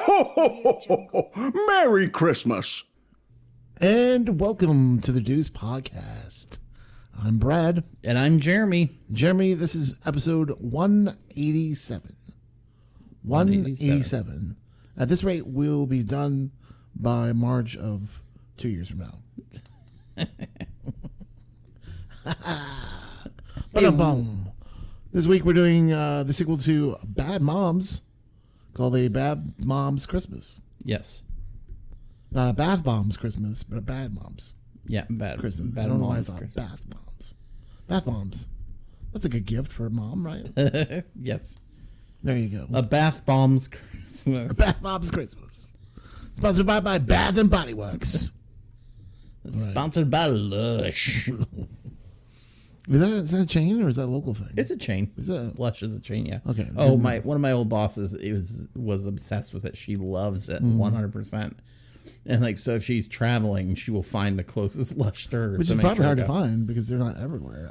Ho, ho, ho, ho, ho. Merry Christmas. And welcome to the Deuce Podcast. I'm Brad. And I'm Jeremy. Jeremy, this is episode 187. 187. At this rate, we'll be done by March of 2 years from now. Ba-dum-bum. This week we're doing the sequel to Bad Moms, called A Bad Mom's Christmas. Yes. Not a Bath Bombs Christmas, but a Bad Mom's Yeah, bad Christmas. Bad I don't know why I Mom's thought Christmas. Bath Bombs. Bath Bombs. That's a good gift for a mom, right? Yes. There you go. A Bath Bombs Christmas. Bath Bombs Christmas. Sponsored by Bath and Body Works. Sponsored by Lush. Is that a chain or is that a local thing? It's a chain. Is it? Lush is a chain, yeah. Okay. Oh, one of my old bosses was obsessed with it. She loves it 100%. And like, so if she's traveling, she will find the closest Lush store. Which is probably hard to find because they're not everywhere.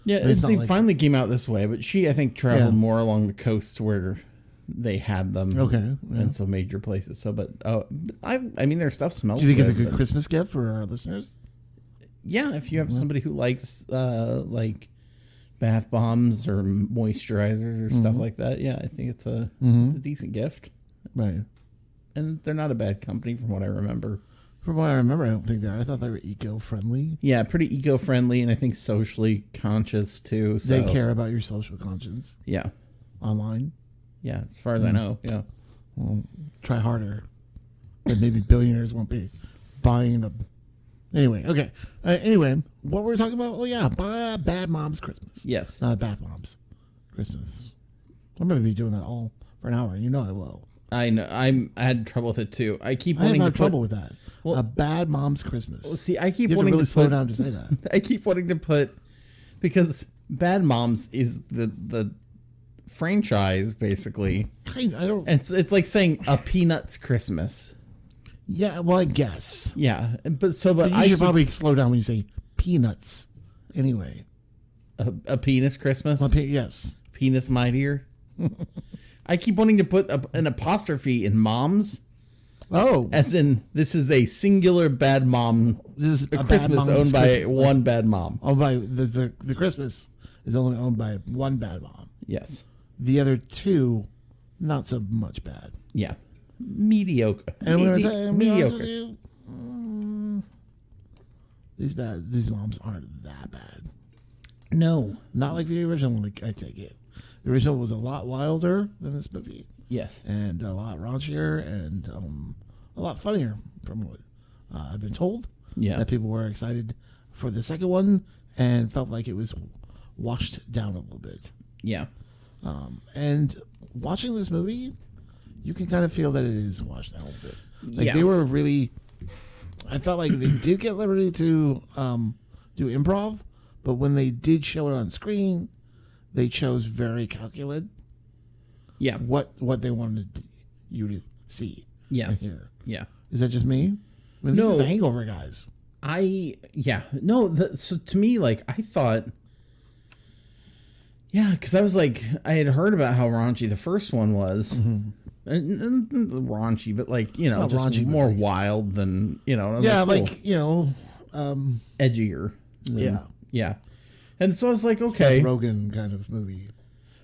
Yeah, it's they not like- finally came out this way, but she, I think, traveled Yeah. more along the coast where they had them. Okay, yeah. And so major places. So, but I mean, their stuff smells Do you think it's a good, good but- Christmas gift for our listeners? Yeah, if you have somebody who likes like bath bombs or moisturizers or stuff like that, yeah, I think it's a decent gift. Right. And they're not a bad company from what I remember. From what I remember, I don't think they are. I thought they were eco-friendly. Yeah, pretty eco-friendly and I think socially conscious too. So They care about your social conscience Yeah. online. Yeah, as far as I know. Yeah. Well, try harder. But maybe billionaires won't be buying them. Anyway, okay. Anyway, what were we talking about? Oh, yeah, Bad Mom's Christmas. Yes. Not Bath Mom's Christmas. I'm going to be doing that all for an hour. You know I will. I know. I had trouble with it too. I keep I have wanting no to put, trouble with that. Well, a Bad Mom's Christmas. Well, see, I keep You have to wanting really to slow put, down to say that. I keep wanting to put, because Bad Moms is the franchise basically. I don't. And so it's like saying a Peanuts Christmas. Yeah, well, I guess. Yeah, but But you I should keep, probably slow down when you say peanuts. Anyway. a penis Christmas, Well, yes. penis mightier. I keep wanting to put an apostrophe in moms, Oh, as in this is a singular bad mom. this is a Bad Christmas Mom's owned by Christmas. one bad mom. Owned by the Christmas is only owned by one bad mom. Yes. The other two, not so much bad. Yeah. Mediocre. And I'm gonna say, I'm gonna be honest with Mediocre. you, these moms aren't that bad. No. Not like the original one. I take it. The original was a lot wilder than this movie, Yes. and a lot raunchier, and a lot funnier from what I've been told. Yeah. That people were excited for the second one and felt like it was washed down a little bit. Yeah. And watching this movie, you can kind of feel that it is washed down a little bit. Like Yeah. they were really, I felt like they did get liberty to do improv, but when they did show it on screen, they chose very calculated Yeah. what they wanted you to see. Yes. And hear. Yeah. Is that just me? I mean, No. these are the Hangover guys. So to me, like, I thought, yeah, because I was like, I had heard about how raunchy the first one was. And raunchy, but like, you know, Not just raunchy, but more like- wild than, you know. and I was Yeah, cool. like, you know, Edgier. than- Yeah. Yeah. And so I was like, okay. Seth Rogen kind of movie.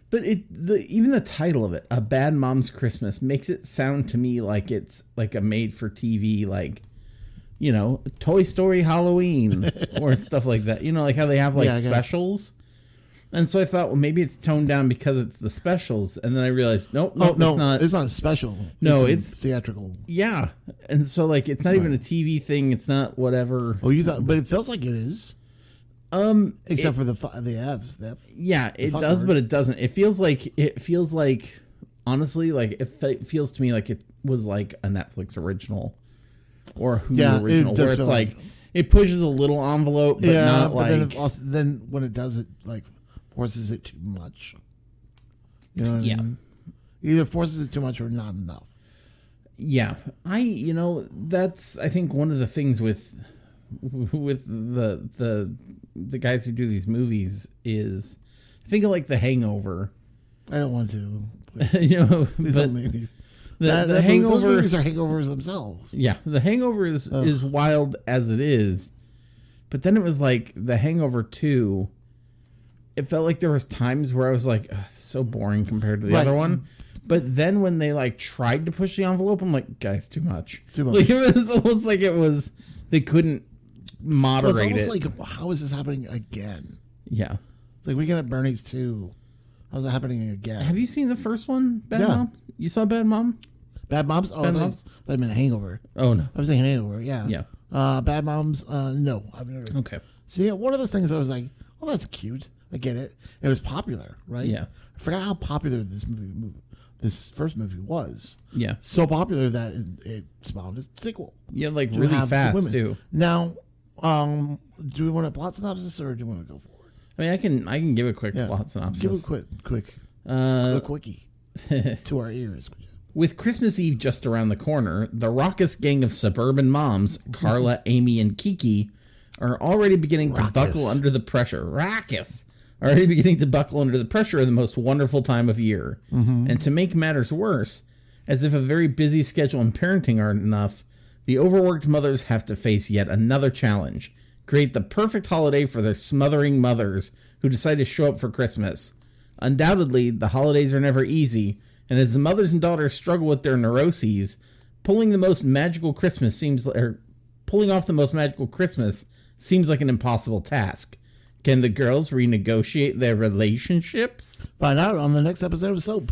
But even the title of it, A Bad Mom's Christmas, makes it sound to me like it's like a made-for-TV, like, you know, Toy Story Halloween or stuff like that. You know, like how they have like Yeah, I guess. specials. And so I thought, well, maybe it's toned down because it's the specials. And then I realized, nope, No, it's not. It's not special. No, a it's- theatrical. Yeah. And so like it's not even a TV thing. It's not whatever. Oh, you thought, but it feels like it is. Except for the F's. Yeah, it fuck does, word. but it doesn't. It feels like honestly, like it feels to me like it was like a Netflix original or a Hulu Yeah, it original, does where it's feel like like- it pushes a little envelope, but not but like then, then when it does it, like forces it too much. You know what I Yeah. mean? Either forces it too much or not enough. Yeah, that's I think one of the things with the guys who do these movies is think of like The Hangover. I don't want to. But Please don't make me. the Hangover, those movies are hangovers themselves. yeah, The Hangover is wild as it is, but then it was like The Hangover 2. It felt like there was times where I was like, so boring compared to the other one. But then when they like tried to push the envelope, I'm like, guys, too much. Too much. Like, it was almost like they couldn't moderate Well, it's almost it. like, how is this happening again? Yeah. It's like Weekend at Bernie's 2. How's it happening again? Have you seen the first one, Bad Yeah. Mom? You saw Bad Mom? Bad Moms? Oh, Bad that Moms? I meant Hangover. Oh no. I was thinking Hangover, yeah. Yeah. Bad Moms, no. I've never. Okay. See, one of those things I was like, well, that's cute. I get it. It was popular, right? Yeah. I forgot how popular this first movie was. Yeah. So popular that it spawned a sequel. Yeah, like to really have the fast women. too. Now, do we want a plot synopsis or do we want to go forward? I mean, I can give a quick Yeah. plot synopsis. Give a quick Uh, quickie to our ears. With Christmas Eve just around the corner, the raucous gang of suburban moms, Carla, Amy, and Kiki, are already beginning to buckle under the pressure. Raucous! Already beginning to buckle under the pressure of the most wonderful time of year. And to make matters worse, as if a very busy schedule and parenting aren't enough, the overworked mothers have to face yet another challenge. Create the perfect holiday for their smothering mothers who decide to show up for Christmas. Undoubtedly, the holidays are never easy, and as the mothers and daughters struggle with their neuroses, pulling off the most magical Christmas seems like an impossible task. Can the girls renegotiate their relationships? Find out on the next episode of Soap.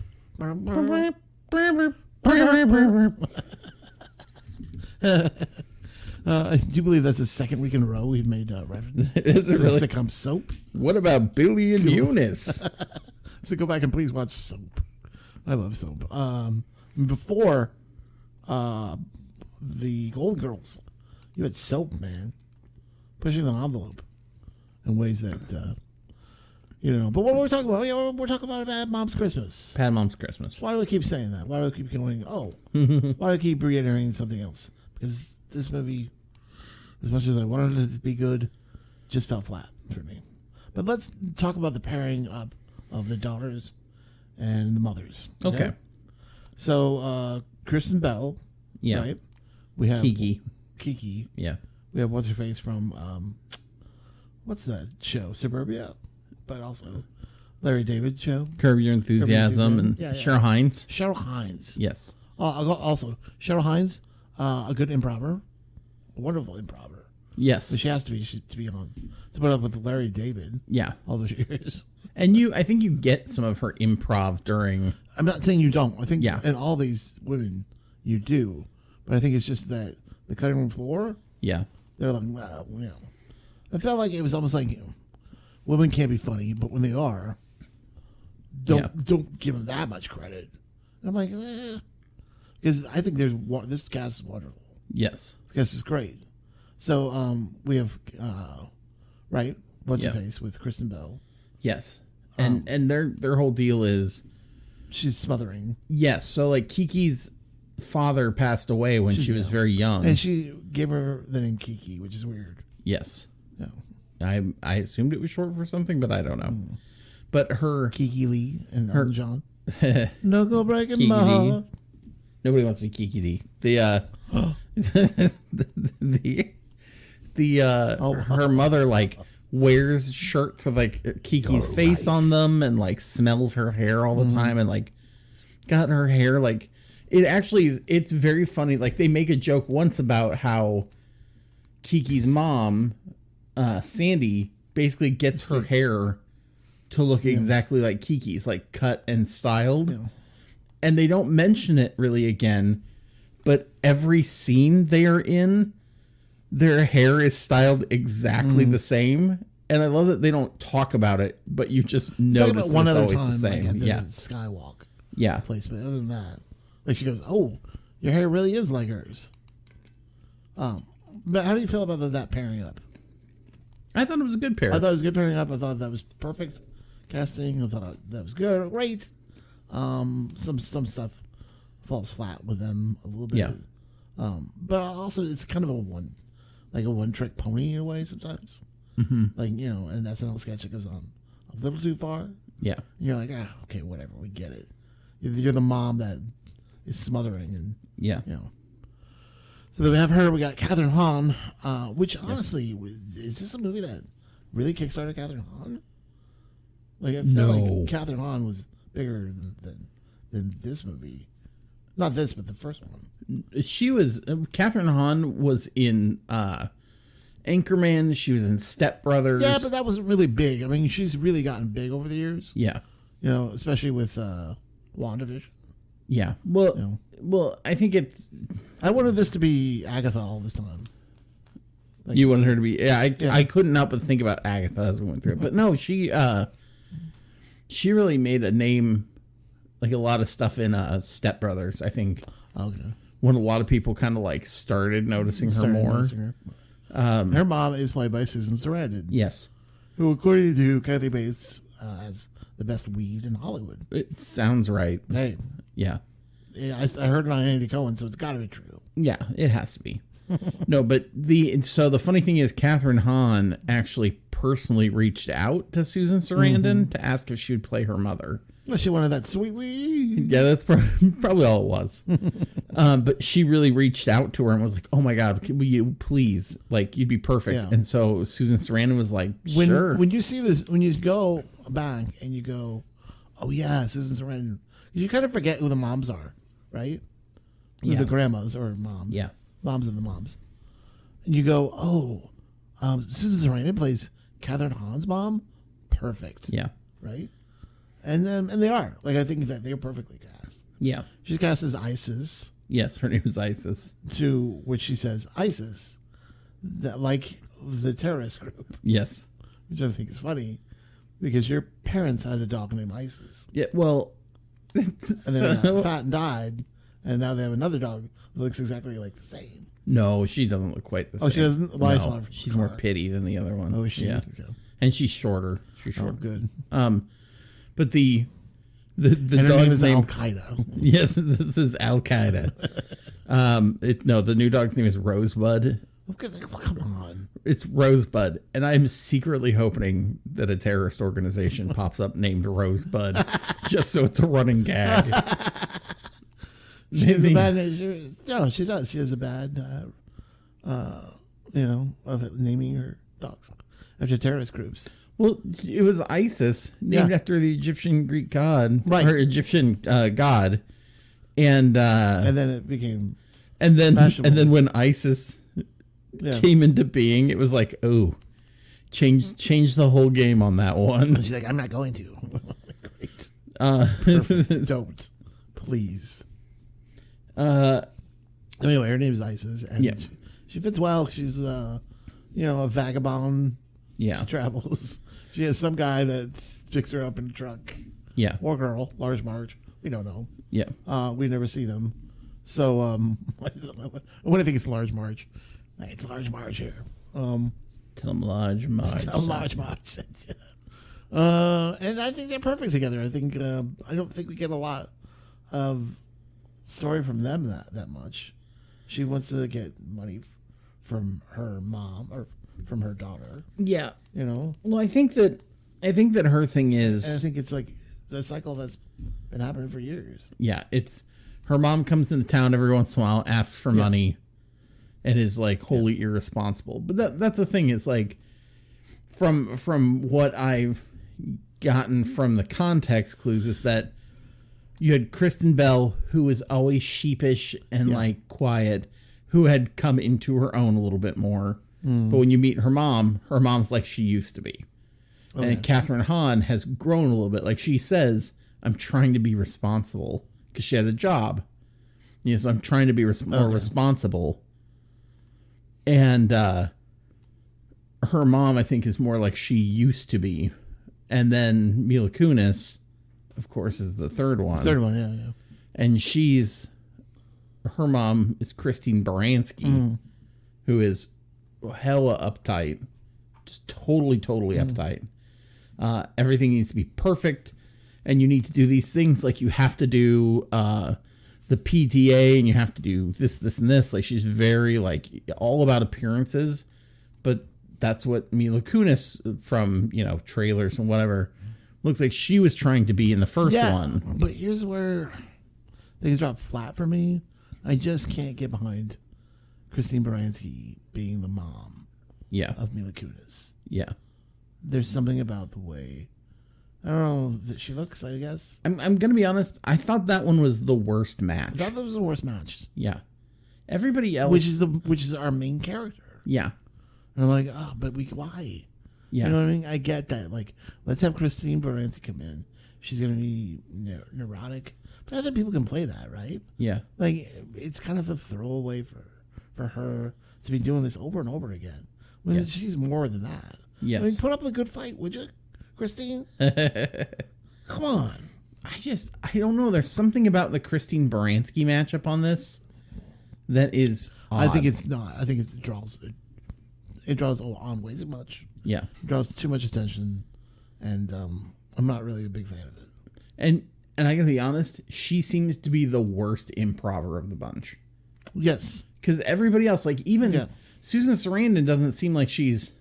I do believe that's the second week in a row we've made reference Is it to really? the sitcom Soap. What about Billy and Eunice? So go back and please watch Soap. I love Soap. Before the Golden Girls, you had Soap, man, pushing the envelope in ways that But what were we talking about? Yeah, we're talking about Bad Mom's Christmas. Bad Mom's Christmas. Why do we keep saying that? Why do we keep going? Oh, why do I keep reiterating something else? Because this movie, as much as I wanted it to be good, just fell flat for me. But let's talk about the pairing up of the daughters and the mothers. Okay. So Kristen Bell, Yeah. right? We have Kiki. Yeah. We have what's her face from what's that show? Suburbia, but also Larry David show. Curb Your Enthusiasm and Yeah, yeah. Cheryl Hines. Cheryl Hines. Yes. Also, Cheryl Hines, a good improver, a wonderful improver. Yes. But she has to be on to put up with Larry David Yeah. all those years. And I think you get some of her improv during. I'm not saying you don't. I think Yeah. in all these women you do, but I think it's just that the cutting room floor, Yeah. they're like, well, I felt like it was almost like women can't be funny, but when they are, don't give them that much credit. And I'm like, because I think this cast is wonderful. Yes. This cast is great. So we have right, what's her face with Kristen Bell. Yes. And their whole deal is She's smothering, yes. So like Kiki's father passed away when she was very young. and she gave her the name Kiki, which is weird. Yes. No, I assumed it was short for something, but I don't know. But her Kiki Lee and Elton John. No go breaking Kiki my Dee. heart. Nobody wants to be Kiki D. Her mother like wears shirts with like Kiki's face on them and like smells her hair all the time and like got her hair like it actually is. It's very funny. Like they make a joke once about how Kiki's mom, Sandy, basically gets her hair to look exactly like Kiki's, like cut and styled. Yeah. And they don't mention it really again, but every scene they are in, their hair is styled exactly the same. And I love that they don't talk about it, but you just notice one it's other always time, the same. like at the Yeah. Skywalk Yeah. place, but other than that, like she goes, "Oh, your hair really is like hers." But how do you feel about that pairing up? I thought it was a good pair. I thought it was good pairing up. I thought that was perfect casting. I thought that was good, great. Some stuff falls flat with them a little bit. Yeah. But also it's kind of a one trick pony in a way sometimes. Like, you know, an SNL sketch that goes on a little too far. Yeah. And you're like, okay, whatever, we get it. You're the mom that is smothering, and Yeah. you know. So then we have her. We got Catherine Hahn, which honestly, is this a movie that really kickstarted Catherine Hahn? Like, I feel like Catherine Hahn was bigger than this movie. Not this, but the first one. She was Catherine Hahn was in Anchorman. She was in Step Brothers. Yeah, but that wasn't really big. I mean, she's really gotten big over the years. Yeah. You know, especially with WandaVision. Yeah. Well, You know. well, I think it's I wanted this to be Agatha all this time. Like, you wanted her to be. Yeah, Yeah. I couldn't help but think about Agatha as we went through it. But no, she really made a name, like a lot of stuff in Step Brothers. I think okay. when a lot of people kind of like started noticing her Started more. noticing her. Her mom is played by Susan Sarandon, Yes, who, according to Kathy Bates, has the best weed in Hollywood. it sounds right. Hey, Yeah. yeah, I heard it on Andy Cohen, so it's got to be true. Yeah, it has to be. No, but the funny thing is, Catherine Hahn actually personally reached out to Susan Sarandon to ask if she would play her mother. Well, she wanted that sweet weed. Yeah, that's probably all it was. But she really reached out to her and was like, "Oh my God, will you please? Like, you'd be perfect." Yeah. And so Susan Sarandon was like, When, "Sure." when you see this, when you go back and you go, oh yeah, Susan Sarandon, you kind of forget who the moms are, right? Who Yeah. the grandmas or moms. Yeah. Moms and the moms. And you go, oh, Susan Sarandon plays Catherine Hahn's mom? Perfect. Yeah, Right? And they are. Like, I think that they're perfectly cast. yeah, She's cast as ISIS, yes. Her name is Isis. to which she says, ISIS, that, like the terrorist group, Yes. which I think is funny because your parents had a dog named ISIS. Yeah. Well. And then got fat and died, and now they have another dog that looks exactly like the same. No, she doesn't look quite the same. Oh, she doesn't? Well, I saw her from she's the more car. pitty than the other one. Oh, is she? Yeah. Okay. And she's shorter. She's Oh, short. good. But the And her name dog's is name. Al Qaeda. Yes, this is Al Qaeda. The new dog's name is Rosebud. Okay, come on. It's Rosebud, and I'm secretly hoping that a terrorist organization pops up named Rosebud, just so it's a running gag. She has a bad. No, she does. She has a bad. Of it, naming her dogs after terrorist groups. Well, it was Isis, named Yeah. after the Egyptian Greek god, Right. or Egyptian god, and And then it became. then fashionable. when ISIS Yeah. came into being, it was like, oh, change the whole game on that one. She's like, I'm not going to. Great. Uh, Don't. Please. uh, Anyway, her name is Isis. And Yeah. she fits well. She's, a vagabond. yeah, Travels. She has some guy that picks her up in a truck. yeah, Or girl. Large Marge. We don't know. yeah. We never see them. So, what do you think it's Large Marge? Hey, it's Large Marge here. Tell them large Marge. Tell Large Marge sent you. And I think they're perfect together. I think I don't think we get a lot of story from them that much. She wants to get money from her mom or from her daughter. Yeah. You know, Well, I think that her thing and I is, think it's like the cycle that's been happening for years. yeah, it's her mom comes into town every once in a while, asks for money, and is like wholly irresponsible. But that's the thing is like from what I've gotten from the context clues is that you had Kristen Bell, who was always sheepish and like quiet, who had come into her own a little bit more. But when you meet her mom's like she used to be. And Catherine Hahn has grown a little bit. Like she says, I'm trying to be responsible because she has a job. So I'm trying to be more responsible. And her mom, I think, is more like she used to be. And then Mila Kunis, of course, is the third one. Third one, yeah. And her mom is Christine Baranski, who is hella uptight. Just totally uptight. Everything needs to be perfect. and you need to do these things. Like you have to do the PTA, and you have to do this, and this. Like she's very like all about appearances, but that's what Mila Kunis from trailers and whatever looks like she was trying to be in the first one. But here's where things drop flat for me. I just can't get behind Christine Baranski being the mom Yeah, of Mila Kunis. yeah. There's something about the way, I don't know, that she looks, I guess. I'm gonna be honest. I thought that one was the worst match. I thought that was the worst match. Yeah, everybody else, Which is our main character. yeah, And I'm like, oh, but why? yeah, You know what I mean? I get that. Like, let's have Christine Baranski come in. She's going to be neurotic. But other people can play that, right? yeah, Like, it's kind of a throwaway for her to be doing this over and over again. When Yeah. she's more than that. Yes. I mean, put up a good fight, would you, Christine? Come on. I don't know. There's something about the Christine Baranski matchup on this that is odd. I think it's not. I think it draws on way too much. yeah, It draws too much attention. And I'm not really a big fan of it. and I gotta be honest. She seems to be the worst improver of the bunch. Yes. Because everybody else, like even Yeah. Susan Sarandon, doesn't seem like she's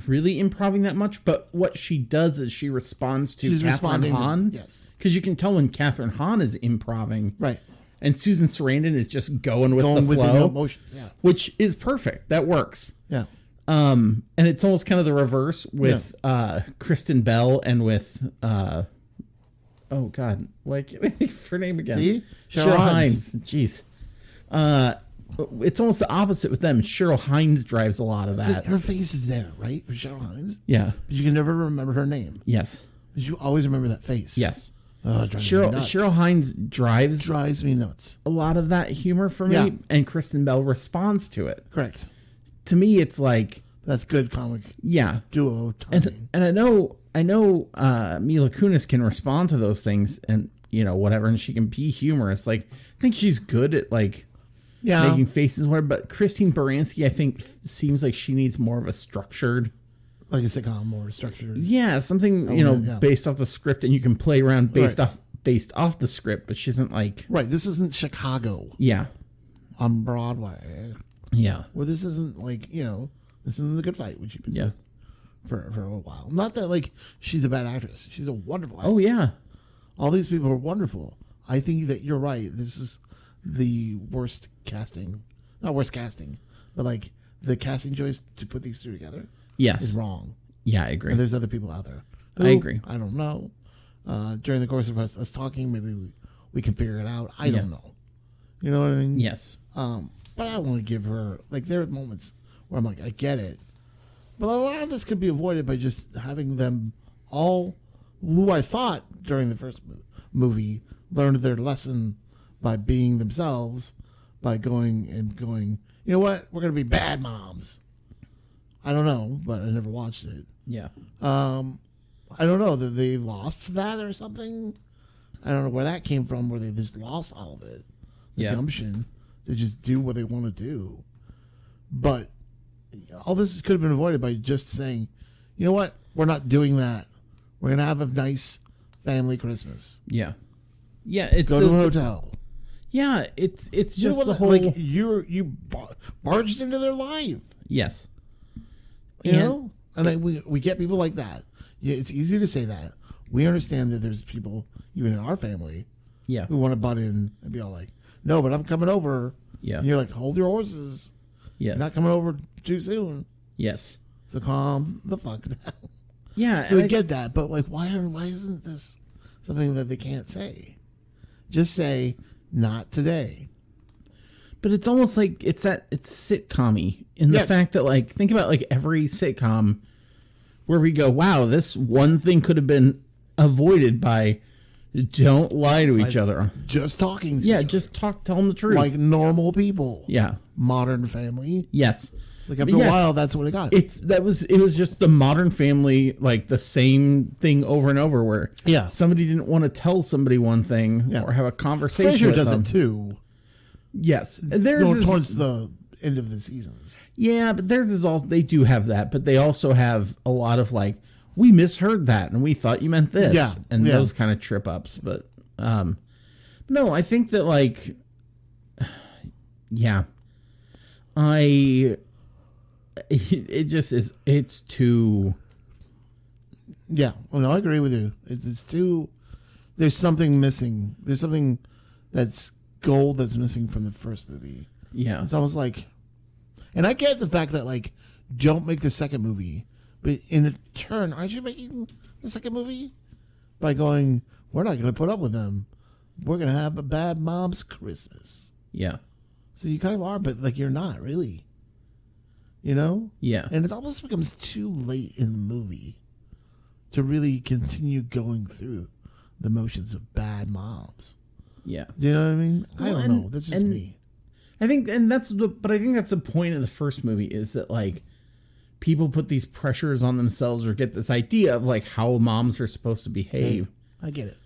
really improving that much. But what she does is she responds to She's Catherine responding to- Hahn. yes. Because you can tell when Catherine Hahn is improving, Right. and Susan Sarandon is just going with the Going with flow, the emotions. Yeah. which is perfect. That works. Yeah. And it's almost kind of the reverse with Kristen Bell and with oh god, why can't I think of her name again? See? Cheryl Cheryl Hines. Jeez. It's almost the opposite with them. Cheryl Hines drives a lot of It's like that. her face is there, right? For Cheryl Hines. Yeah. But you can never remember her name. Yes. Because you always remember that face. Yes. Oh, it drives me nuts. Cheryl Hines drives drives me nuts. a lot of that humor for me, Yeah. and Kristen Bell responds to it. Correct. To me, it's like, That's good comic yeah. duo timing. And I know Mila Kunis can respond to those things and whatever, and she can be humorous. Like I think she's good at like Yeah. making faces where, but Christine Baranski I think seems like she needs more of a structured, Like a sitcom or structured. something yeah. based off the script, and you can play around based Right. off the script, but she isn't like Right. This isn't Chicago yeah on Broadway. yeah Where this isn't like, this isn't the good fight, which you've been yeah for a while. Not that like she's a bad actress. She's a wonderful actress. oh yeah All these people are wonderful. I think that you're right. This is the worst casting. Not worst casting, but like the casting choice to put these two together yes is wrong. yeah I agree And there's other people out there. I agree. I don't know. During the course of us talking, maybe we can figure it out. I don't know. You know what I mean? yes But I want to give her, like, there are moments where I'm like, I get it. But a lot of this could be avoided by just having them all, who I thought during the first movie, learned their lesson by being themselves, by going, you know what? We're going to be bad moms. I don't know, but I never watched it. yeah I don't know that they lost that or something. I don't know where that came from, where they just lost all of it. The Yeah. gumption to just do what they want to do. But all this could have been avoided by just saying, you know what? We're not doing that. We're going to have a nice family Christmas. yeah it's Go to a hotel. yeah it's You just know the what, whole like you barged into their life. yes You know? And we get people like that. Yeah, it's easy to say that. We understand that there's people, even in our family, yeah who want to butt in and be all like, no, but I'm coming over. Yeah. And you're like, hold your horses. yes You're not coming over too soon. yes So calm the fuck down. yeah So and we get that, but like, why isn't this something that they can't say? Just say, not today. But it's almost like it's sitcom-y in the Yes. fact that, like, think about like every sitcom where we go, wow, this one thing could have been avoided by don't lie to each other. Just talking. To Yeah, each just tell them the truth. other. Like normal people. yeah, Modern Family. yes. Like after But yes, a while, that's what it got. it was just the Modern Family, like the same thing over and over, where Yeah. somebody didn't want to tell somebody one thing Yeah. or have a conversation Frasier with does them. it too. Yes, theirs Going is towards the end of the seasons. yeah, but theirs is also they do have that, but they also have a lot of like, we misheard that and we thought you meant this. Yeah, And yeah. those kind of trip ups. But no, I think that like, yeah, it just is, it's too, Yeah, well, no, I agree with you. It's too. There's something missing. There's something that's gold that's missing from the first movie. yeah, It's almost like, and I get the fact that like, don't make the second movie, but in turn, aren't you making the second movie by going? We're not going to put up with them. We're going to have a bad mom's Christmas. yeah, So you kind of are, but like you're not really. You know? yeah, And it almost becomes too late in the movie to really continue going through the motions of bad moms. yeah. Do you know what I mean? I Well, don't know. That's just me. I think, and that's the, but I think that's the point of the first movie is that like people put these pressures on themselves or get this idea of like how moms are supposed to behave. I get it.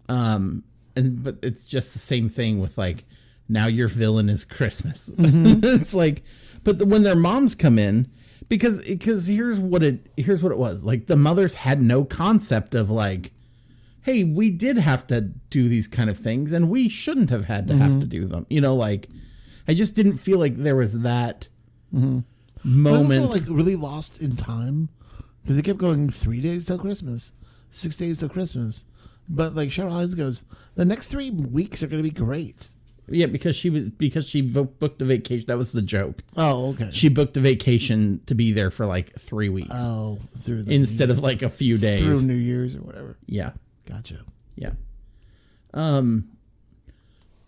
But it's just the same thing with like now your villain is Christmas. It's like, but when their moms come in, because here's what it was like. The mothers had no concept of like, hey, we did have to do these kind of things, and we shouldn't have had to have to do them. You know, like I just didn't feel like there was that But it's moment. also like really lost in time because they kept going 3 days till Christmas, 6 days till Christmas. But like Cheryl Hines goes, the next 3 weeks are going to be great. Yeah, because she booked a vacation. That was the joke. Oh, okay. She booked a vacation to be there for like 3 weeks Oh, through the instead of like a few days. through New Year's or whatever. Yeah, Gotcha. yeah.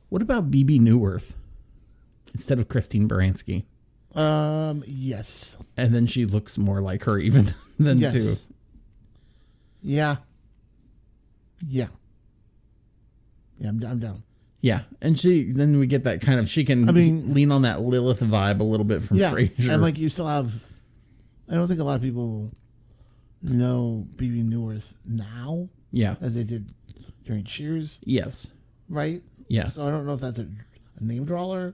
What about BB Newworth instead of Christine Baranski? Yes. And then she looks more like her even than Yes. two. Yeah. Yeah. Yeah, I'm down. Yeah, and then we get that kind of, she can lean on that Lilith vibe a little bit from Yeah, Frasier. and like you still have, I don't think a lot of people know BB Newworth now yeah, as they did during Cheers, yes, right? yeah, So I don't know if that's a name drawer,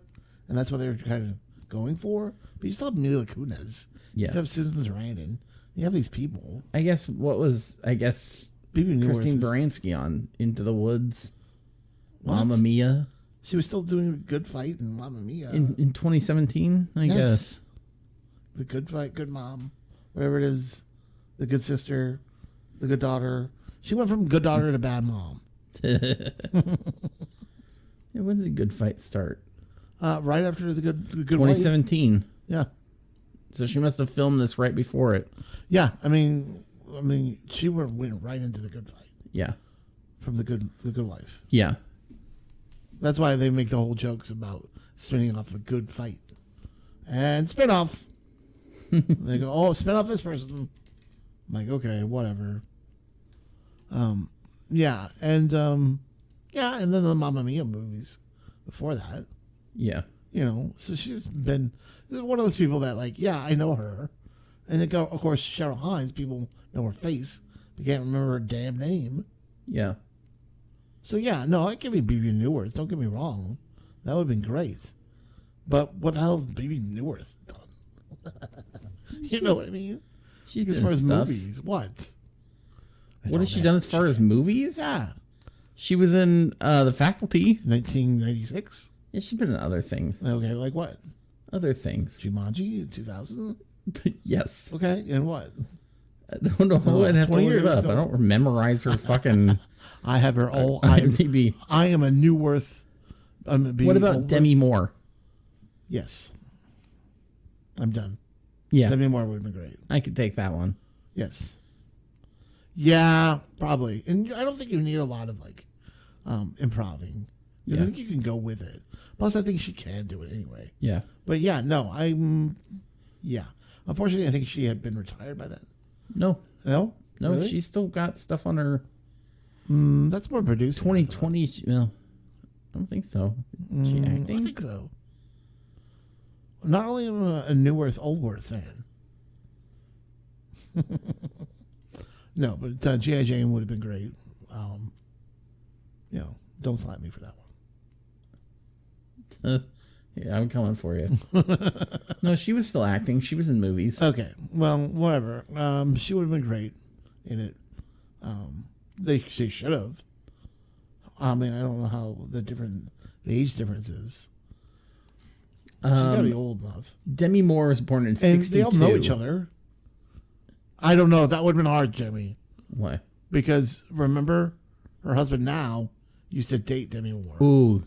and that's what they're kind of going for. But you still have Mila Kunis. You Yeah. still have Susan Sarandon. You have these people. I guess BB Newworth Christine is- Baranski on Into the Woods, What? Mamma Mia She was still doing the Good Fight and Mamma Mia. in 2017, I Yes. guess. The Good Fight, Good Mom, whatever it is. The Good Sister, the Good Daughter. She went from Good Daughter to Bad Mom. Yeah, when did the Good Fight start? Right after the Good Wife. 2017. Yeah. So she must have filmed this right before it. Yeah. I mean, she went right into the Good Fight Yeah, from the Good Wife. yeah, That's why they make the whole jokes about spinning off the Good Fight and spin off. They go, oh, spin off this person. I'm like, okay, whatever. Yeah, and then the Mamma Mia movies before that. yeah, You know, so she's been one of those people that, like, yeah, I know her. And then, of course, Cheryl Hines, people know her face, but can't remember her damn name. yeah. So, yeah, no, I'd give you BB Newworth. Don't get me wrong. That would have been great. But what the hell has BB Newworth done? You know what I mean? She's As done far as stuff. movies, what? What has she done as far as movies? Yeah. She was in The Faculty. 1996? Yeah, she's been in other things. Okay, like what? Other things. Jumanji, 2000? Yes. Okay, and what? I don't know. Oh, I'd have to 20 look it years up. ago. I don't memorize her fucking I have her all. IMDb. I am a Newworth. I'm a BB What about Newworth. Demi Moore? Yes. I'm done. Yeah, Demi Moore would have been great. I could take that one. Yes. Yeah, probably. And I don't think you need a lot of like improving. Because Yeah. I think you can go with it. Plus, I think she can do it anyway. Yeah. But yeah, no, yeah. Unfortunately, I think she had been retired by then. No, No? no, Really? she's still got stuff on her That's more producing. 2020. Well, I don't think so. Is she I acting? think so. Not only am I a Newworth, Oldworth fan. No, but G.I. Jane would have been great. Don't slap me for that one. Yeah, I'm coming for you. No, she was still acting. She was in movies. Okay, well, whatever. She would have been great. in it. They should have. I mean, I don't know how the age difference is. She's gotta be old enough. Demi Moore was born in And 62. they all know each other. I don't know. That would have been hard, Jimmy. Why? Because remember, her husband now used to date Demi Moore. Ooh,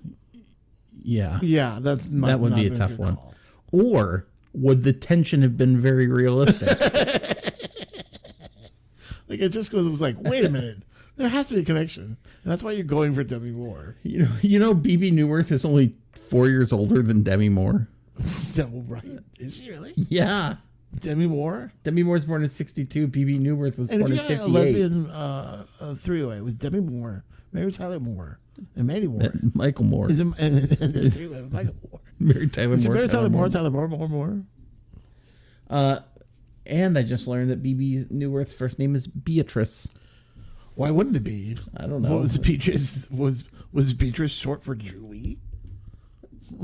yeah. Yeah, That would not be a been tough good one. call. Or would the tension have been very realistic? Like it was like, wait a minute, there has to be a connection, and that's why you're going for Demi Moore. you know, BB Newirth is only 4 years older than Demi Moore. So right, is she really Yeah. Demi Moore? Demi Moore's born in 62. BB Newirth was And born if in you got 58. a lesbian three-way with Demi Moore, Mary Tyler Moore, and Maddie Moore, Michael Moore. is it, and the three-way with Michael Moore? Mary Tyler Is it Moore. Mary Tyler Moore? Tyler Moore? And I just learned that BB Newirth's first name is Beatrice. Why wouldn't it be? I don't know. What was Beatrice? Was Beatrice short for Julie?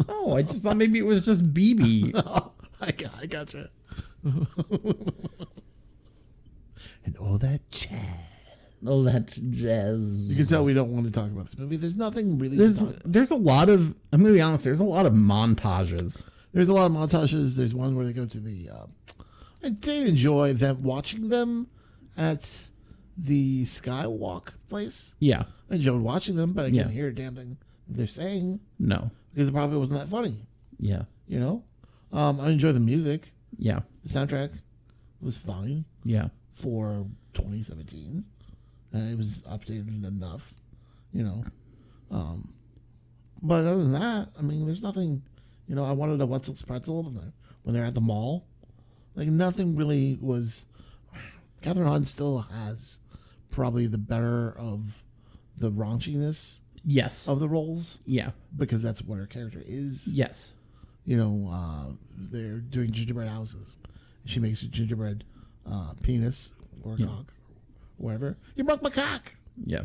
Oh, I just thought maybe it was just BB. Oh, I gotcha. And all that jazz. Oh, that's jazz. You can tell we don't want to talk about this movie. There's nothing really. There's a lot of. I'm gonna be honest. There's a lot of montages. There's a lot of montages. There's one where they go to the. I did enjoy them watching them at the Skywalk place. Yeah. I enjoyed watching them, but I Yeah. can't hear a damn thing they're saying No. because it probably wasn't that funny. Yeah. You know, I enjoy the music. Yeah. The soundtrack was fine Yeah. for 2017. It was updated enough, you know. But other than that, I mean, there's nothing. You know, I wanted a Wetzel's Pretzel when they're at the mall. Like nothing really was. Catherine Hahn still has probably the better of the raunchiness Yes. of the roles Yeah. because that's what her character is. Yes. You know, they're doing gingerbread houses. She makes a gingerbread penis or cock, or whatever. You broke my cock. Yeah.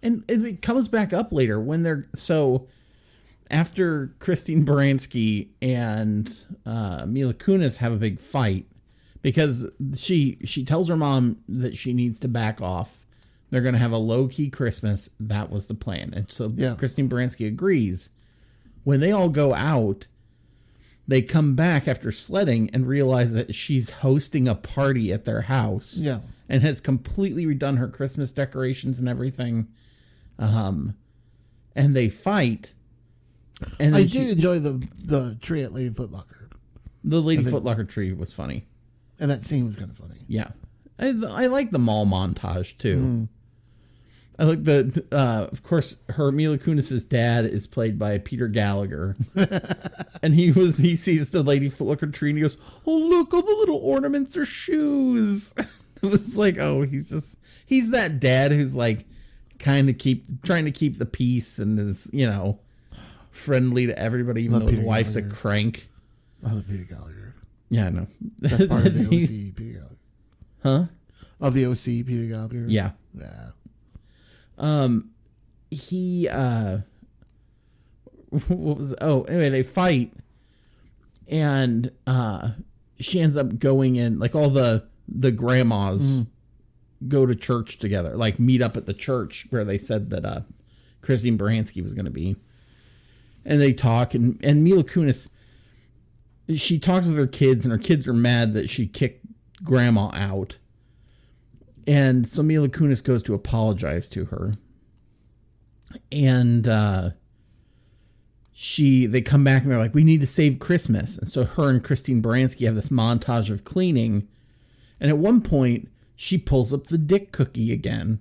And it comes back up later when they're after Christine Baranski and Mila Kunis have a big fight because she tells her mom that she needs to back off. They're going to have a low-key Christmas. That was the plan. And so Christine Baranski agrees. When they all go out, they come back after sledding and realize that she's hosting a party at their house. Yeah. And has completely redone her Christmas decorations and everything. And they fight. And I then did enjoy the tree at Lady Footlocker. the Lady Footlocker tree was funny. And that scene was kind of funny. Yeah. I like the mall montage, too. Mm. I like of course, her Mila Kunis's dad is played by Peter Gallagher. And he sees the Lady Footlocker tree and he goes, oh, look, all the little ornaments are shoes. It was like, oh, he's that dad who's like trying to keep the peace and is, you know, friendly to everybody, even though his wife's a crank. I love Peter Gallagher. Yeah, I know. That's part of the OC, Peter Gallagher. Huh? Of the OC, Peter Gallagher. Yeah. Yeah. He what was anyway, they fight and she ends up going in, like all the grandmas go to church together, like meet up at the church where they said that Christine Baranski was going to be, and they talk and Mila Kunis, she talks with her kids and her kids are mad that she kicked grandma out. And so Mila Kunis goes to apologize to her. And they come back and they're like, we need to save Christmas. And so her and Christine Baranski have this montage of cleaning. And at one point, she pulls up the dick cookie again.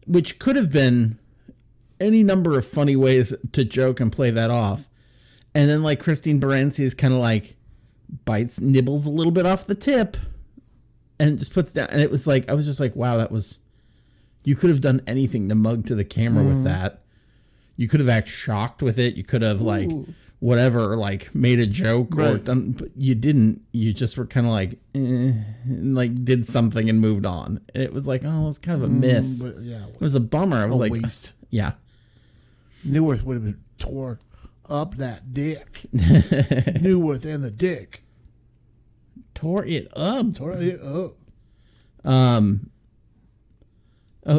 Which could have been any number of funny ways to joke and play that off. And then like Christine Baranski is kind of like nibbles a little bit off the tip. And just puts down, and it was like, I was just like, wow, you could have done anything to mug to the camera with that. You could have acted shocked with it. You could have like, whatever, like made a joke or done, but you didn't. You just were kind of like, and like did something and moved on. And it was like, oh, it was kind of a miss. But yeah, It was a bummer. I was like, waste. Yeah. Newirth would have been tore up that dick. Newirth and the dick. Tore it up. Tore it up. Oh,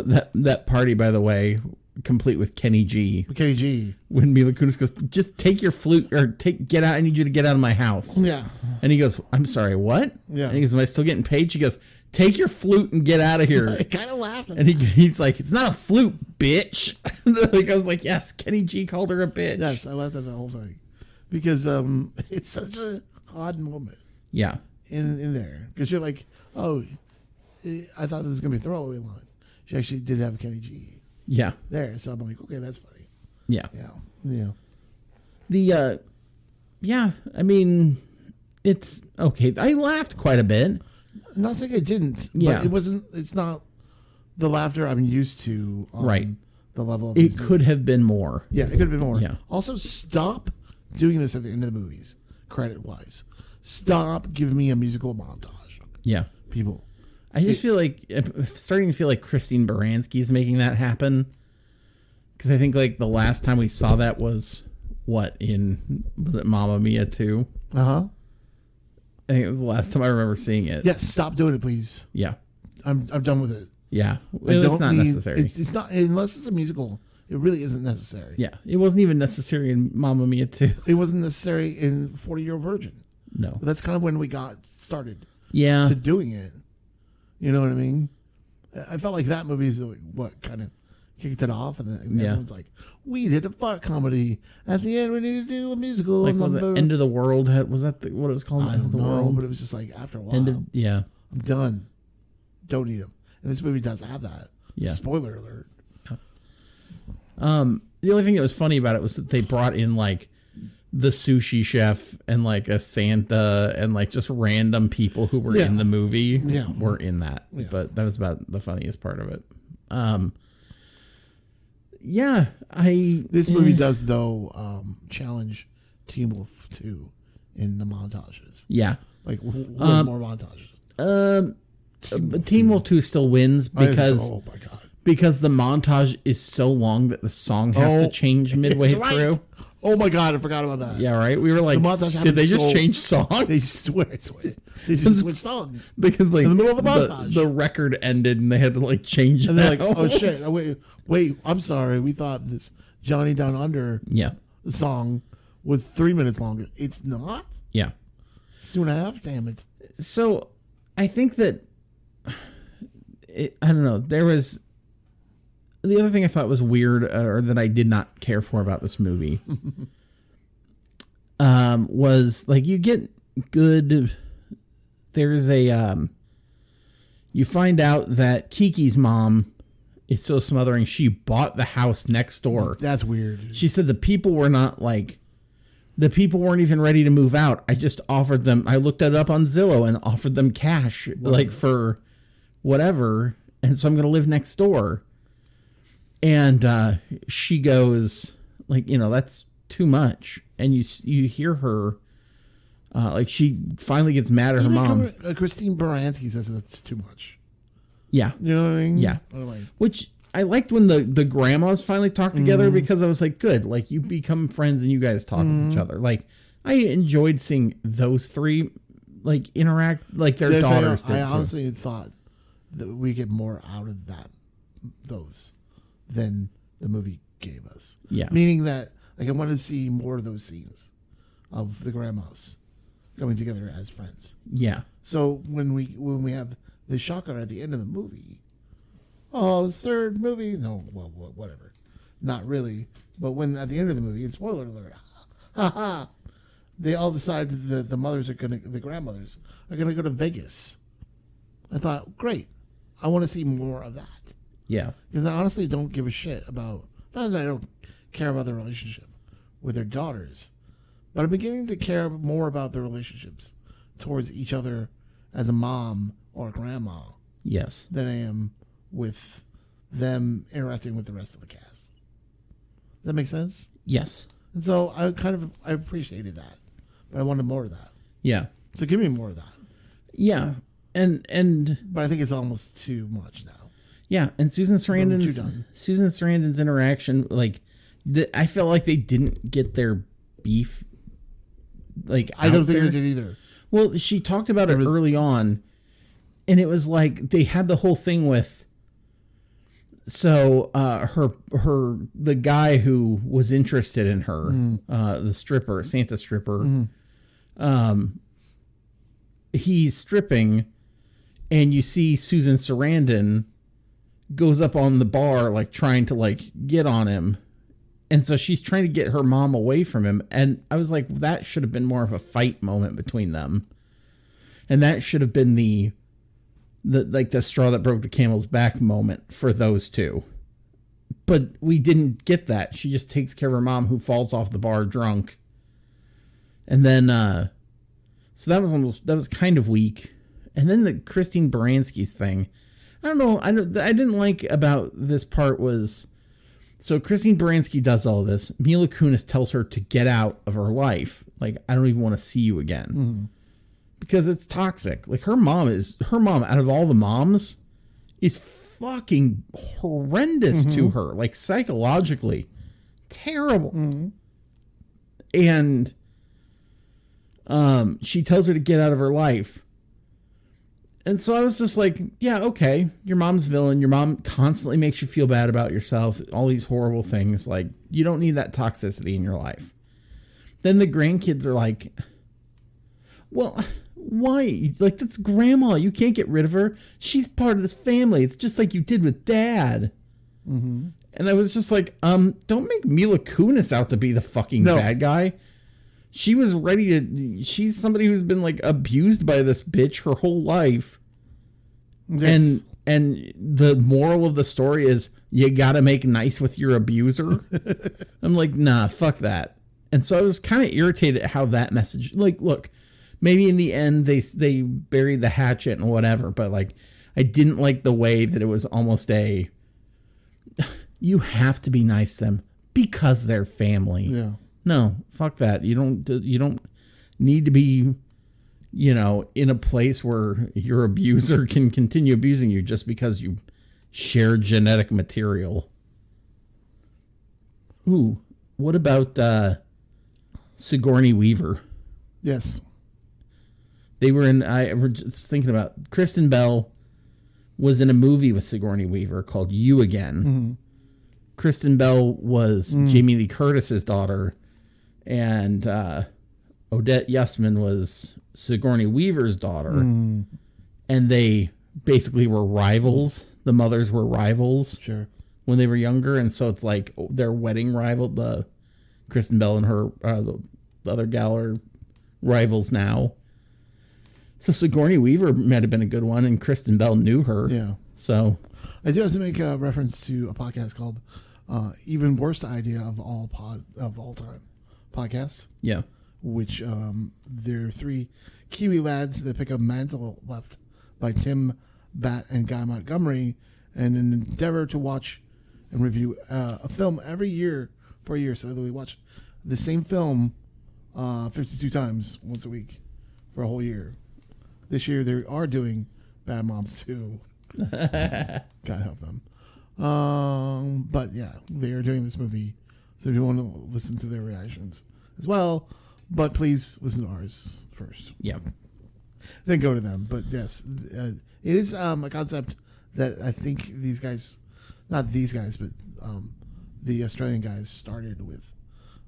that party, by the way, complete with Kenny G. Kenny G. When Mila Kunis goes, just take your flute or get out. I need you to get out of my house. Yeah. And he goes, I'm sorry, what? Yeah. And he goes, am I still getting paid? She goes, take your flute and get out of here. I kind of laughed. And he's like, it's not a flute, bitch. Like, I was like, yes, Kenny G called her a bitch. Yes, I laughed at the whole thing because it's such a odd moment Yeah. in there because you're like, oh, I thought this was gonna be a throwaway line. She actually did have Kenny G Yeah. there, so I'm like, okay, that's funny. Yeah. Yeah. Yeah, I mean, it's okay. I laughed quite a bit. Not saying I didn't. Yeah. But it wasn't. It's not the laughter I'm used to. On Right. The level of It these could have been more. Yeah, it could have been more. Yeah. Also, stop doing this at the end of the movies, credit wise. Stop giving me a musical montage. Yeah. People. I just feel like I'm starting to feel like Christine Baranski is making that happen. Because I think like the last time we saw that was was it Mamma Mia 2? Uh huh. I think it was the last time I remember seeing it. Yes, stop doing it, please. Yeah. I'm done with it. Yeah. I It's not need- necessary. It's not unless it's a musical. It really isn't necessary. Yeah. It wasn't even necessary in Mamma Mia 2. It wasn't necessary in 40-Year-Old Virgin. No. But that's kind of when we got started Yeah. to doing it. You know what I mean? I felt like that movie is what kind of kicked it off, and then Yeah. everyone's like, "We did a fart comedy. At the end, we need to do a musical." Like, and was it blah, blah, End of the World? Was that what it was called? blah. I End of don't the know, World? but it was just like after a while, Yeah. I'm done. Don't need them. And this movie does have that. Yeah. Spoiler alert. The only thing that was funny about it was that they brought in like the sushi chef and like a Santa and like just random people who were Yeah. in the movie Yeah. were in that. Yeah. But that was about the funniest part of it. Yeah, This movie does though challenge Teen Wolf 2 in the montages. Yeah. Like who has more montages? But Teen Wolf 2 still wins because Oh my god. because the montage is so long that the song has to change midway It's right. through. Oh my god, I forgot about that. Yeah, right. We were like, The montage did they happens just so- change songs? They swear. They just switch songs. Because like in the middle of the montage. the record ended and they had to like change it. And they're like, out. oh shit, oh, wait, I'm sorry. We thought this Johnny Down Under Yeah, song was 3 minutes longer. It's not. yeah. It's 2.5. Damn it. So I think that I don't know. There was the other thing I thought was weird, or that I did not care for about this movie, was like you get good. There's a you find out that Kiki's mom is so smothering she bought the house next door. That's weird. She said the people weren't even ready to move out. I just offered them. I looked it up on Zillow and offered them cash, like for whatever. And so I'm going to live next door. And she goes like, that's too much. And you hear her, like she finally gets mad at her mom. Christine Baranski says that's too much. Yeah. You know what I mean? Yeah. I'm like, Which I liked when the grandmas finally talked together, because I was like, good, like you become friends and you guys talk with each other. Like I enjoyed seeing those three like interact like their daughters did. I too. honestly thought that we get more out of those than the movie gave us. Yeah. Meaning that like I wanted to see more of those scenes of the grandmas coming together as friends. Yeah. So when we have the shocker at the end of the movie, oh, this third movie, no, well, whatever, not really. But when at the end of the movie, spoiler alert, they all decide the grandmothers are gonna go to Vegas. I thought, great, I want to see more of that Yeah. because I honestly don't give a shit about. Not that I don't care about their relationship with their daughters, but I'm beginning to care more about their relationships towards each other as a mom or a grandma Yes. than I am with them interacting with the rest of the cast. Does that make sense? Yes. And so I appreciated that, but I wanted more of that. Yeah. So give me more of that. Yeah. And But I think it's almost too much now. yeah, and Susan Too done. Sarandon's interaction, like I felt like they didn't get their beef. Like I don't out think there. they did either. Well, she talked about it early on, And it was like they had the whole thing with, so the guy who was interested in her, the stripper, Santa stripper, he's stripping, and you see Susan Sarandon goes up on the bar, like trying to like get on him. And so she's trying to get her mom away from him. And I was like, that should have been more of a fight moment between them. And that should have been the straw that broke the camel's back moment for those two. But we didn't get that. She just takes care of her mom, who falls off the bar drunk. And then, so that was kind of weak. And then the Christine Baranski's thing. I don't know. I didn't like about this part was, so Christine Baranski does all this. Mila Kunis tells her to get out of her life. Like, I don't even want to see you again. Because it's toxic. Like, her mom, out of all the moms, is fucking horrendous to her. Like, psychologically. Terrible. And she tells her to get out of her life. And so I was just like, yeah, okay, your mom's villain. Your mom constantly makes you feel bad about yourself. All these horrible things. Like, you don't need that toxicity in your life. Then the grandkids are like, well, why? Like, that's grandma. You can't get rid of her. She's part of this family. It's just like you did with dad. And I was just like, don't make Mila Kunis out to be the fucking bad guy. She was ready to... She's somebody who's been, like, abused by this bitch her whole life. Yes. And the moral of the story is, you gotta make nice with your abuser. I'm like, nah, fuck that. And so I was kind of irritated at how that message... Like, look, maybe in the end they buried the hatchet and whatever, but, like, I didn't like the way that it was almost a... You have to be nice to them because they're family. Yeah. No, fuck that. You don't need to be, in a place where your abuser can continue abusing you just because you share genetic material. Ooh, what about Sigourney Weaver? Yes. They were in, I was just thinking about, Kristen Bell was in a movie with Sigourney Weaver called You Again. Kristen Bell was Jamie Lee Curtis's daughter. And Odette Yustman was Sigourney Weaver's daughter. And they basically were rivals. The mothers were rivals. Sure. When they were younger. And so it's like their wedding rival, the Kristen Bell and her, the other gal are rivals now. So Sigourney Weaver might have been a good one, and Kristen Bell knew her. Yeah. So I do have to make a reference to a podcast called Even Worst Idea of All Time podcast. Yeah. Which there are three Kiwi lads that pick up Mantle Left by Tim Batt and Guy Montgomery, and an endeavor to watch and review a film every year for a year, so that we watch the same film 52 times once a week for a whole year. This year they are doing Bad Moms 2. God help them. But yeah, they are doing this movie. So if you want to listen to their reactions as well, but please listen to ours first. yeah. Then go to them. But yes, it is a concept that I think these guys, not these guys, but the Australian guys started with,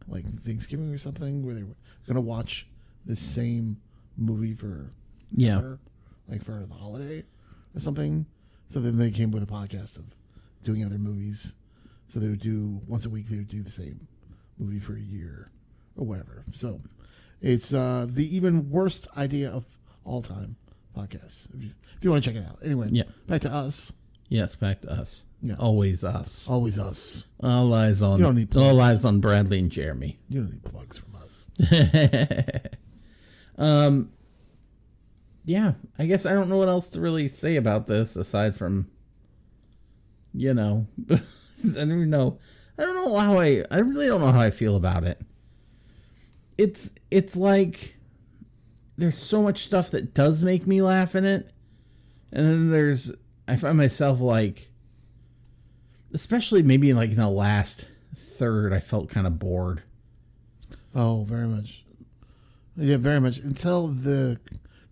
like Thanksgiving or something, where they were going to watch the same movie for like for the holiday or something. So then they came with a podcast of doing other movies. So they would do once a week. They would do the same movie for a year or whatever. So it's the Even Worst Idea of All Time podcast. If you want to check it out. Anyway, back to us. Yes, back to us. Yeah. Always us. Always us. All eyes on. You don't need plugs. All eyes on Bradley and Jeremy. You don't need plugs from us. Yeah, I guess I don't know what else to really say about this aside from, I don't even know. I really don't know how I feel about it. It's like there's so much stuff that does make me laugh in it. And then I find myself like, especially maybe like in the last third, I felt kind of bored. Oh, very much. Yeah, very much. Until the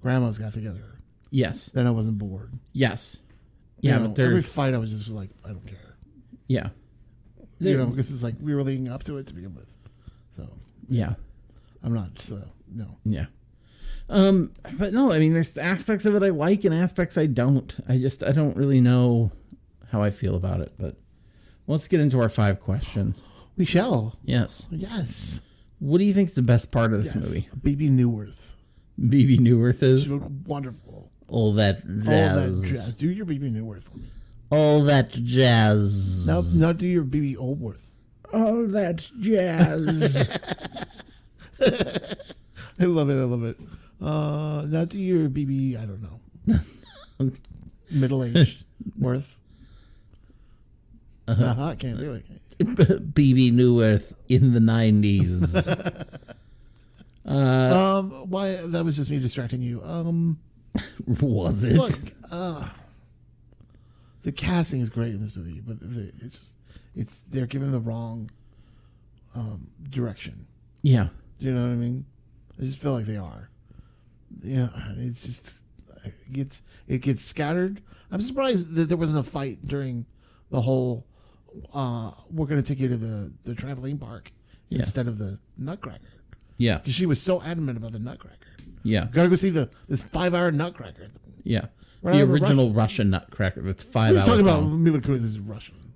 grandmas got together. Yes. then I wasn't bored. Yes. Yeah, You know, but every there's fight I was just like, I don't care. yeah. You know, because it's like we were leading up to it to begin with. So Yeah. I'm not. So no. Yeah. But no, I mean, there's aspects of it I like and aspects I don't. I don't really know how I feel about it. But let's get into our 5 questions. We shall. Yes. Yes. What do you think's the best part of this Yes. movie? BB Newirth. BB Newirth She is looked wonderful. all that jazz. All that jazz. Do your BB Newirth for me. All that jazz. Now do your BB Oldworth. All that jazz. I love it. I love it. Now do your BB. I don't know. Middle-aged worth. I can't do it. BB Newirth in the 90s. Why? That was just me distracting you. Was it? Look, the casting is great in this movie, but it's they're given the wrong direction. Yeah. Do you know what I mean? I just feel like they are. Yeah, it's just it gets scattered. I'm surprised that there wasn't a fight during the whole. We're going to take you to the trampoline park instead of the Nutcracker, Yeah. because she was so adamant about the Nutcracker. Yeah. Gotta go see this 5-hour Nutcracker. Yeah. Right, The I'm a original Russian Nutcracker. That's 5 We're hours talking about long. Mila Kunis is Russian.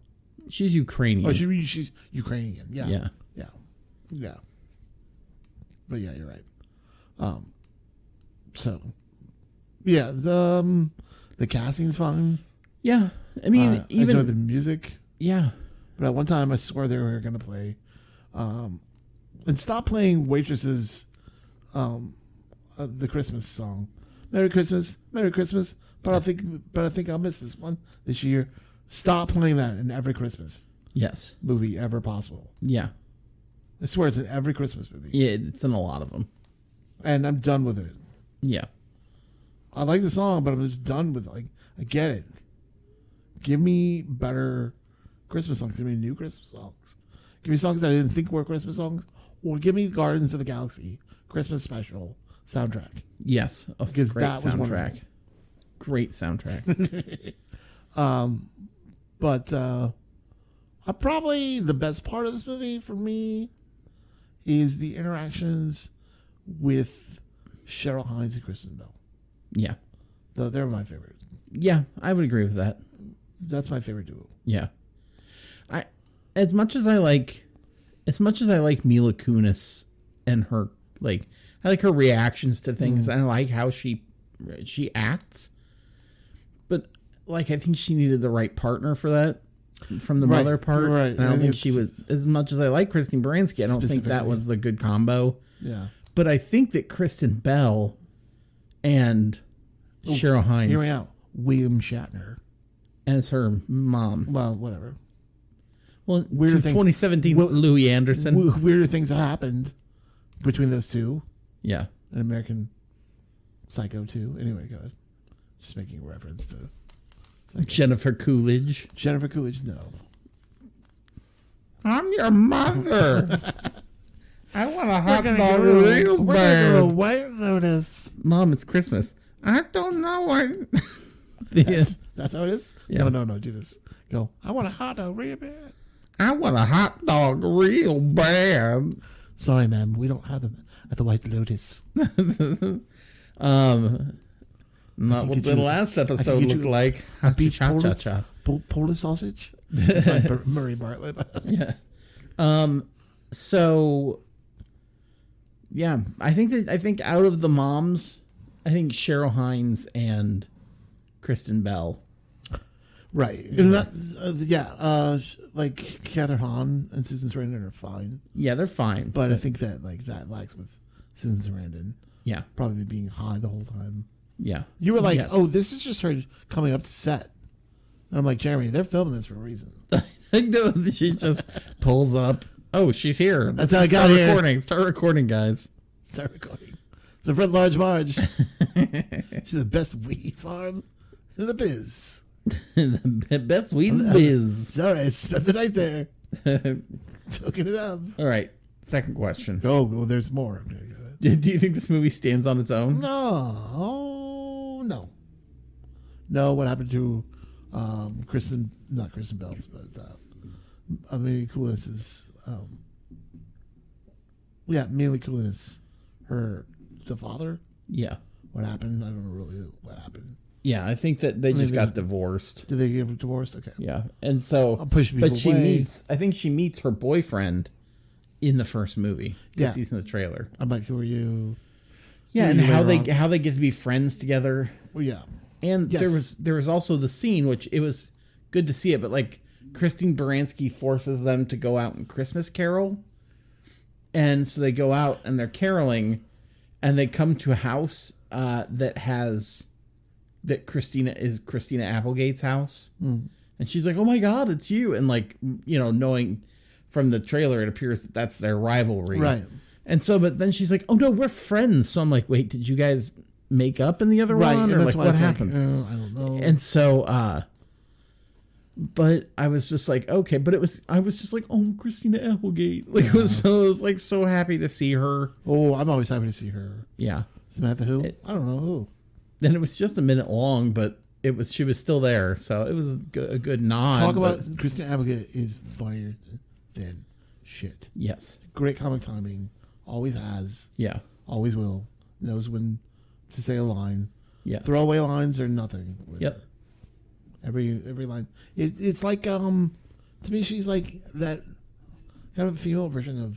She's Ukrainian. Oh, she's Ukrainian. Yeah. Yeah. Yeah. Yeah. But yeah, you're right. So yeah, the casting's fine. Yeah. I mean, I even enjoy the music. yeah. But at one time, I swore they were going to play, and stop playing waitresses, the Christmas song, "Merry Christmas, Merry Christmas." But I think I'll miss this one this year. Stop playing that in every Christmas Yes. movie ever possible. Yeah. I swear it's in every Christmas movie, Yeah. It's in a lot of them. and I'm done with it. Yeah. I like the song, but I'm just done with it. Like, I get it. Give me better Christmas songs. Give me new Christmas songs. Give me songs that I didn't think were Christmas songs, or give me Guardians of the Galaxy Christmas special soundtrack. Yes. Oh, it's a Because great that was soundtrack. wonderful. Great soundtrack. But probably the best part of this movie for me is the interactions with Cheryl Hines and Kristen Bell. Yeah. They're my favorite. Yeah. I would agree with that. That's my favorite duo. Yeah. As much as I like Mila Kunis and her, like, I like her reactions to things. I like how she acts, but like, I think she needed the right partner for that from the Right, mother part. right. And I don't think she was, as much as I like Kristen Baranski, I don't think that Specifically. was a good combo. Yeah. But I think that Kristen Bell and Cheryl Hines Hear me out. William Shatner. as her mom. Well, whatever. Well, Weirder things- 2017 Louis Anderson. Weirder things have happened between those two. Yeah. An American Psycho 2. Anyway, go ahead. Just making a reference to Jennifer Coolidge. Jennifer Coolidge. No. I'm your mother. I want a hot dog real We're gonna go to bad. White Lotus. Mom, it's Christmas. I don't know why. That's how it is? Yeah. No. Do this. Go. I want a hot dog real bad. I want a hot dog real bad. Sorry, ma'am. We don't have them at the White Lotus. Not what get the you- last I can episode get looked you like. A beef Cha cha Polish, cha. Polish sausage. That's by Murray Bartlett. Yeah. So yeah, I think out of the moms, I think Cheryl Hines and Kristen Bell. Right. And that, like Catherine Hahn and Susan Sarandon are fine, Yeah, they're fine. but I think that that lacks with Susan Sarandon Yeah. probably being high the whole time. Yeah. You were like, Yes. "Oh, this is just her coming up to set," and I'm like, "Jeremy, they're filming this for a reason." No, she just pulls up. Oh, she's here. That's how I got Start here. recording. Start recording, guys. Start recording. So Fred Large Marge, she's the best weed farm in the biz. The best weed in the biz. Sorry, I spent the night there, toking it up. All right. Second question. Oh, well, there's more. Okay, go ahead. Do you think this movie stands on its own? No. know what happened to not Kristen Bell's, but Mila Kunis's. Mila Kunis, the father. Yeah. What happened? I don't know really what happened. Yeah, I think that they just got divorced. Did they get divorced? Okay. Yeah, and so, I'm pushing people but she away. I think she meets her boyfriend in the first movie. Yeah. He's in the trailer. I'm like, who are you? Yeah, Who are and you later on? how they get to be friends together. Well, yeah. And Yes. there was also the scene, which it was good to see it, but like Christine Baranski forces them to go out and Christmas carol. And so they go out and they're caroling, and they come to a house that Christina Applegate's house. And she's like, oh my God, it's you. And like, knowing from the trailer, it appears that that's their rivalry. Right. And so, but then she's like, oh no, we're friends. So I'm like, wait, did you guys make up in the other Right. one? And Or that's like, why what it's happens? Like, I don't know. And so, but I was just like, okay, but I was just like, oh, Christina Applegate. Like, I was like so happy to see her. Oh, I'm always happy to see her. Yeah. Samantha who? I don't know who. Then it was just a minute long, but she was still there. So it was a good nod. Talk but- about Christina Applegate is funnier than shit. Yes. Great comic timing. Always has. Yeah. Always will. Knows when to say a line. Yeah. Throwaway lines are nothing. with Yep. her. Every line. It's like to me she's like that kind of female version of,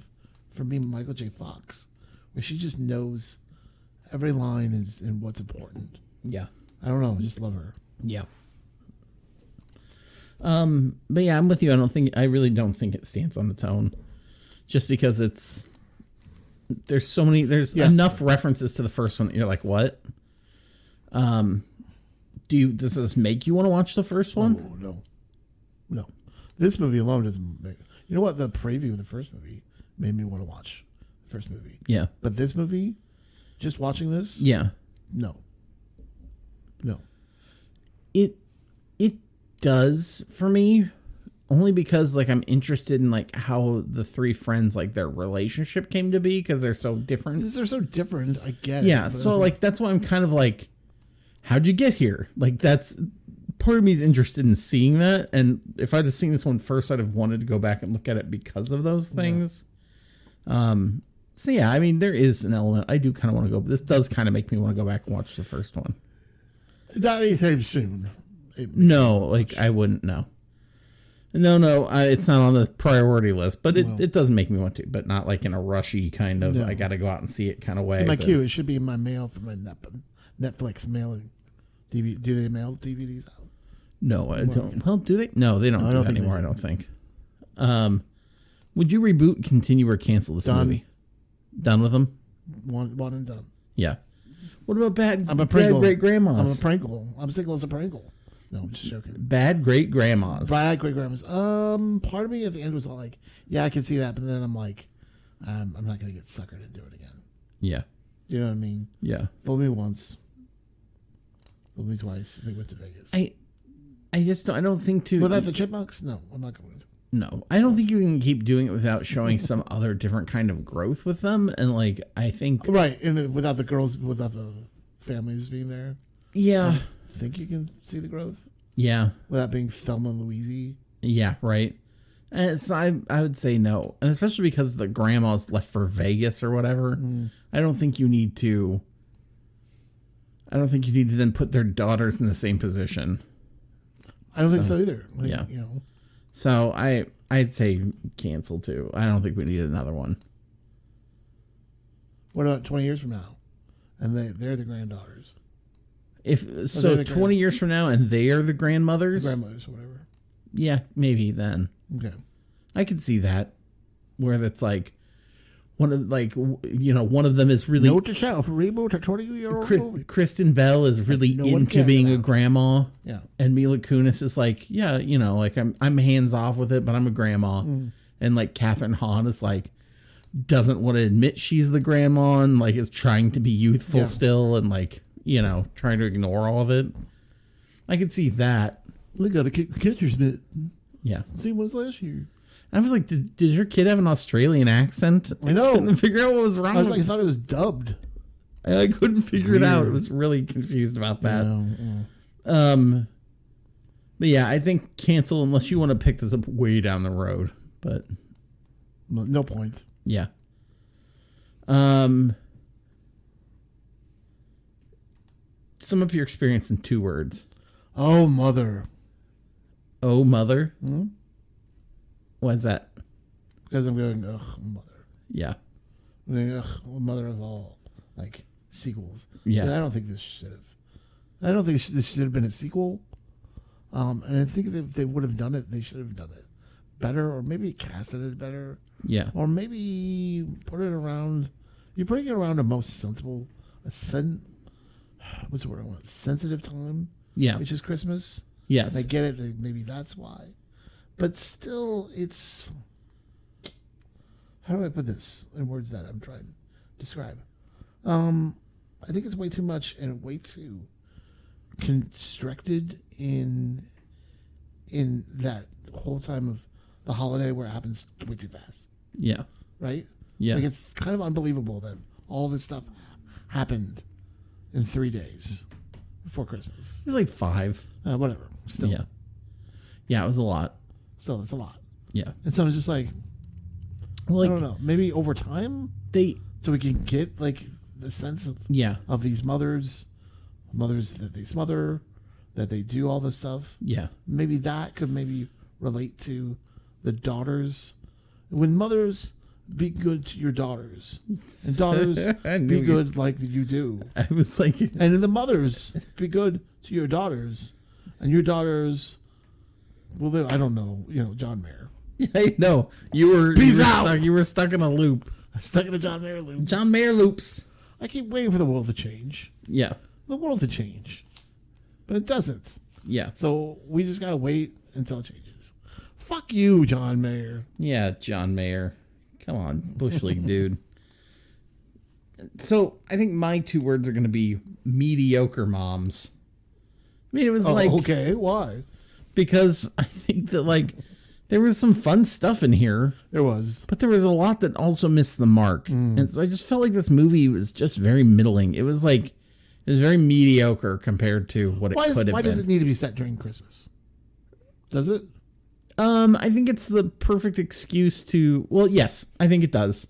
for me, Michael J. Fox, where she just knows every line is and what's important. Yeah. I don't know. I just love her. Yeah. But yeah, I'm with you. I really don't think it stands on its own, just because there's Yeah. enough references to the first one that you're like, what? Does this make you want to watch the first one? No. This movie alone doesn't make. You know what? The preview of the first movie made me want to watch the first movie. Yeah. But this movie, just watching this, Yeah. no. It does for me, only because like I'm interested in like how the three friends, like their relationship came to be, because they're so different. Because they're so different. I get it. Yeah, but so like that's why I'm kind of like, how'd you get here? Like that's part of me is interested in seeing that, and if I'd have seen this one first, I'd have wanted to go back and look at it because of those things. So yeah, I mean there is an element I do kind of want to go, but this does kind of make me want to go back and watch the first one. not anytime soon. No, like I wouldn't know. No, it's not on the priority list, but it does make me want to, but not like in a rushy kind of, No. I got to go out and see it kind of way. In my but- queue, it should be in my mail for my Netflix mailing. Do they mail DVDs out? No, I don't. Well, do they? No, they don't I do don't that think they anymore, I do. don't think. Would you reboot, continue, or cancel this Done. movie? Done with them? One and done. Yeah. What about bad I'm a Pringle. great I'm grandmas? a Pringle. I'm single as a Pringle. No, I'm just joking. Bad great grandmas. Bad great grandmas. Part of me at the end was all like, yeah, I can see that, but then I'm like, I'm not gonna get suckered into it again. Yeah. You know what I mean? Yeah. Fooled me once. Fooled me twice. They went to Vegas. I just don't, I don't think to. Without the chipmunks? No, I'm not going to. No, I don't think you can keep doing it without showing some other different kind of growth with them. And like, I think, Right, and without the girls, without the families being there, yeah, think you can see the growth yeah, without being Thelma and Louise. yeah, right. And it's, I would say no. And especially because the grandma's left for Vegas or whatever. I don't think you need to then put their daughters in the same position. I don't think so either. Like, Yeah. You know, So I'd say cancel too. I don't think we need another one. what about 20 years from now? And they're the granddaughters, If so, they're the 20 years from now, and they are the grandmothers. grandmothers, or whatever. Yeah, maybe then Okay. I could see that, where that's like one of one of them is really Note to self: reboot a 20-year-old movie. Kristen Bell is really No one into cares being a about. grandma. Yeah. And Mila Kunis is like, yeah, like I'm hands off with it, but I'm a grandma. And like Catherine Hahn is like, doesn't want to admit she's the grandma and like is trying to be youthful Yeah. still and like, trying to ignore all of it. I could see that. They got a catcher's mitt. Yeah. Same one as last year. I was like, did your kid have an Australian accent? I know. couldn't figure out what was wrong I was with like, I thought it was dubbed. I couldn't figure it out. I Weird. was really confused about that. But yeah, I think cancel unless you want to pick this up way down the road. But No point. yeah. Sum up your experience in 2 words. Oh, mother. Oh, mother. Hmm? Why's that? Because I'm going, ugh, mother. Yeah. I'm going, ugh, mother of all, like, sequels. Yeah. And I don't think this should have. I don't think this should have been a sequel. And I think that if they would have done it, they should have done it better, or maybe casted it better, Yeah. or maybe put it around. You're putting it around a most sensible, what's the word I want? Sensitive time, Yeah. which is Christmas. Yes. I get it. Maybe that's why, but still, it's. How do I put this in words that I'm trying to describe? I think it's way too much and way too constricted in that whole time of the holiday where it happens way too fast, Yeah. right? Yeah. Like it's kind of unbelievable that all this stuff happened in 3 days before Christmas. It was like 5. Whatever. Still, Yeah. Yeah, it was a lot. still, it's a lot. Yeah. And so I'm just like, Well, I don't know. Maybe over time, they. so we can get like the sense Yeah. of these mothers that they smother, that they do all this stuff. Yeah. Maybe that could maybe relate to the daughters. When mothers, be good to your daughters, and daughters I knew be you- good like you do, I was like, and then the mothers be good to your daughters, and your daughters will live. I don't know, John Mayer. I know you were. Peace you were out. Stuck, you were stuck in a loop. I'm stuck in a John Mayer loop. John Mayer loops. I keep waiting for the world to change. Yeah. The world to change, but it doesn't. Yeah. So we just gotta wait until it changes. Fuck you, John Mayer. Yeah, John Mayer. Come on, Bush League dude. So I think my 2 words are going to be mediocre moms. I mean, it was like Okay, why? because I think that like there was some fun stuff in here, There was. but there was a lot that also missed the mark, and so I just felt like this movie was just very middling. It was very mediocre compared to what it Why could have does been. it need to be set during Christmas? Does it? I think it's the perfect excuse to. Well, yes, I think it does,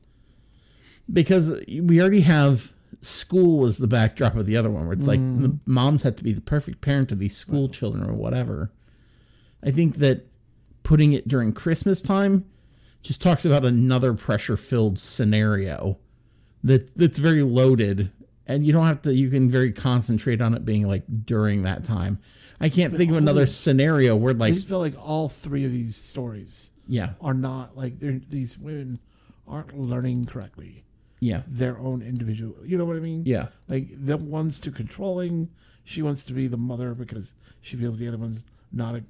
because we already have school as the backdrop of the other one, where it's like the moms have to be the perfect parent to these school children or whatever. I think that putting it during Christmas time just talks about another pressure-filled scenario that's very loaded, and you don't have to. You can very concentrate on it being like during that time. I can't think of another scenario where I like just feel like all 3 of these stories yeah. are not like these women aren't learning correctly Yeah. their own individual. You know what I mean? Yeah. Like the one's too controlling. She wants to be the mother because she feels the other one's not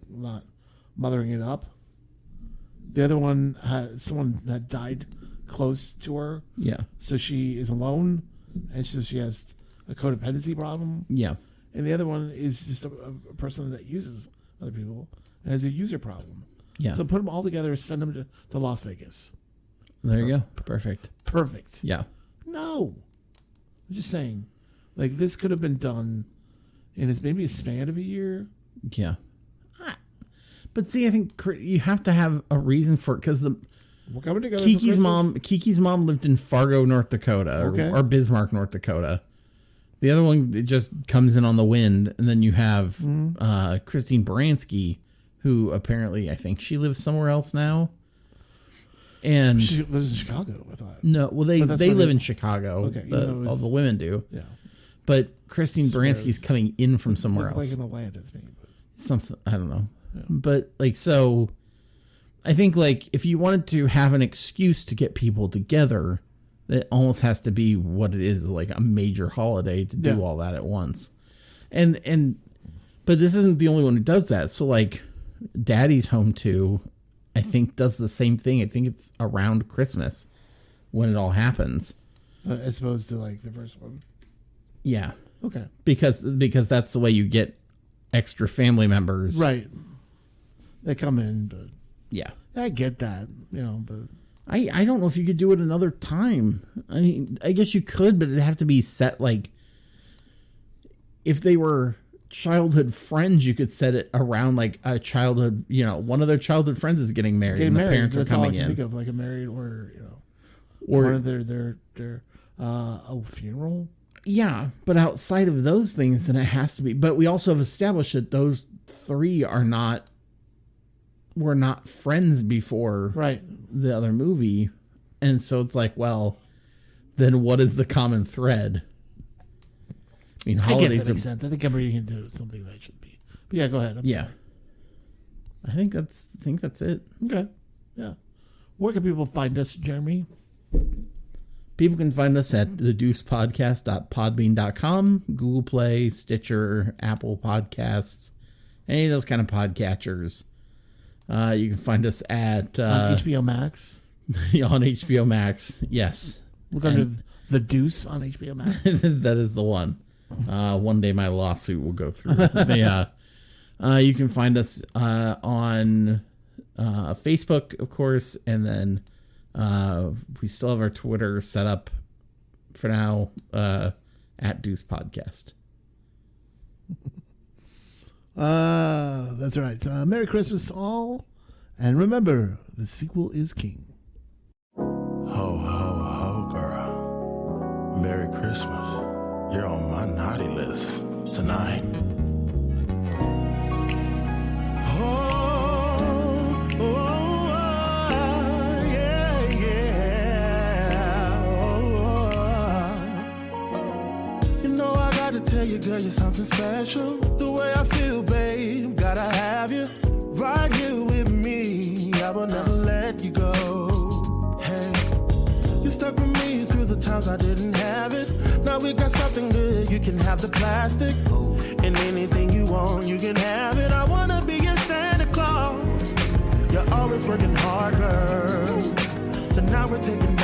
mothering it up. The other one someone that died close to her, Yeah. so she is alone, and so she has a codependency problem. Yeah. And the other one is just a person that uses other people and has a user problem. Yeah. So put them all together, send them to Las Vegas. There you go. Perfect. Perfect. Yeah. No. I'm just saying, like, this could have been done in maybe a span of a year. Yeah. But see, I think you have to have a reason for it, because We're coming together. for Kiki's Christmas. mom lived in Fargo, North Dakota, Okay. or Bismarck, North Dakota. The other one, it just comes in on the wind, and then you have Christine Baranski, who apparently I think she lives somewhere else now. And She lives in Chicago, I thought. no, well they But that's they why live they- in Chicago. Okay, even though it All was- the women do, Yeah. but Christine Swears. Baranski's coming in from somewhere Like else. in Atlantis, maybe. But Something I don't know, but like so. I think like if you wanted to have an excuse to get people together, it almost has to be what it is, like a major holiday to do Yeah. all that at once. And but this isn't the only one who does that. So like Daddy's Home 2, I think does the same thing. I think it's around Christmas when it all happens. as opposed to like the first one. Yeah. Okay. Because that's the way you get extra family members. Right. They come in, but Yeah. I get that, but I don't know if you could do it another time. I mean, I guess you could, but it'd have to be set like if they were childhood friends, you could set it around like a childhood, one of their childhood friends is getting married and the parents That's are coming all I can in. think of, like a married or Or one of their funeral. yeah, but outside of those things, then it has to be. But we also have established that those three were not friends before Right. the other movie. And so it's like, well, then what is the common thread? I mean, I guess holidays that makes sense. I think I'm reading into something that should be. But yeah, go ahead. I'm yeah. sorry. I think that's it. Okay. Yeah. Where can people find us, Jeremy? People can find us at thedeucepodcast.podbean.com, Google Play, Stitcher, Apple Podcasts, any of those kind of podcatchers. You can find us at On HBO Max. on HBO Max. Yes. Look under The Deuce on HBO Max. That is the one. One day my lawsuit will go through. Yeah. You can find us on Facebook, of course, and then we still have our Twitter set up for now at Deuce Podcast. That's right. Merry Christmas to all. And remember, the sequel is king. Ho, ho, ho, girl. Merry Christmas. You're on my naughty list tonight. Oh, oh, yeah, yeah. Oh. You know I gotta tell you, girl, you're something special. The way I feel, babe, gotta have you right here with me. I will never let you go. Hey, you stuck with me through the times I didn't have it. Now we got something good. You can have the plastic, and anything you want, you can have it. I wanna be your Santa Claus. You're always working hard, girl. So now we're taking